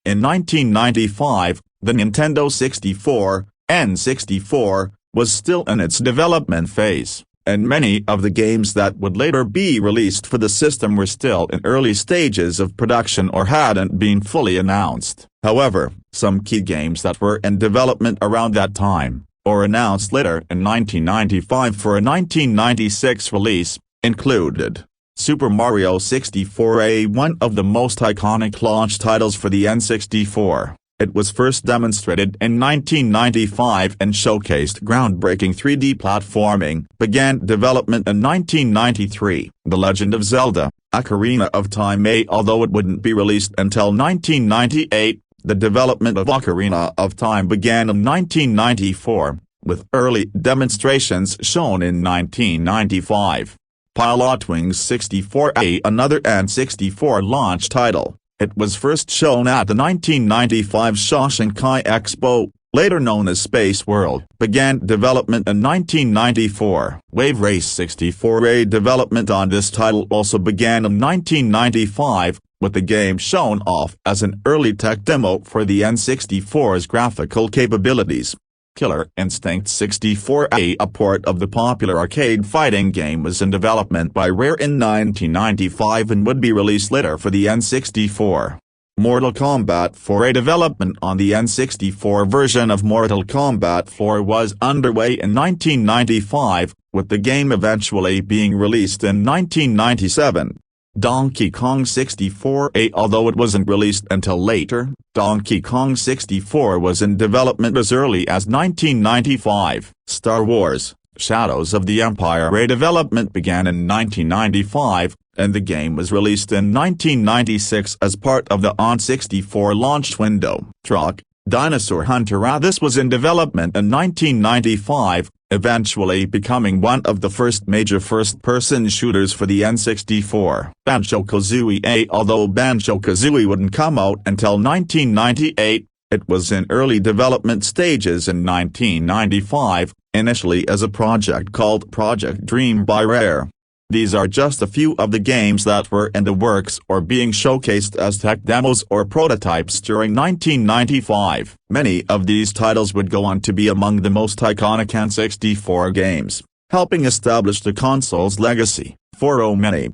In 1995, the Nintendo 64, N64, was still in its development phase, and many of the games that would later be released for the system were still in early stages of production or hadn't been fully announced. However, some key games that were in development around that time, or announced later in 1995 for a 1996 release, included Super Mario 64, one of the most iconic launch titles for the N64. It was first demonstrated in 1995 and showcased groundbreaking 3D platforming. Began development in 1993. The Legend of Zelda: Ocarina of Time. Although it wouldn't be released until 1998, the development of Ocarina of Time began in 1994, with early demonstrations shown in 1995. Pilotwings 64, another N64 launch title. It was first shown at the 1995 Shanghai Expo, later known as Space World. Began development in 1994. Wave Race 64, development on this title also began in 1995, with the game shown off as an early tech demo for the N64's graphical capabilities. Killer Instinct 64, a port of the popular arcade fighting game, was in development by Rare in 1995 and would be released later for the N64. Mortal Kombat 4, a development on the N64 version of Mortal Kombat 4 was underway in 1995, with the game eventually being released in 1997. Donkey Kong 64, although it wasn't released until later, Donkey Kong 64 was in development as early as 1995. Star Wars: Shadows of the Empire, development began in 1995, and the game was released in 1996 as part of the N64 launch window. Truck: Dinosaur Hunter. This was in development in 1995, eventually becoming one of the first major first-person shooters for the N64. Banjo-Kazooie, although Banjo-Kazooie wouldn't come out until 1998, it was in early development stages in 1995, initially as a project called Project Dream by Rare. These are just a few of the games that were in the works or being showcased as tech demos or prototypes during 1995. Many of these titles would go on to be among the most iconic N64 games, helping establish the console's legacy. For many,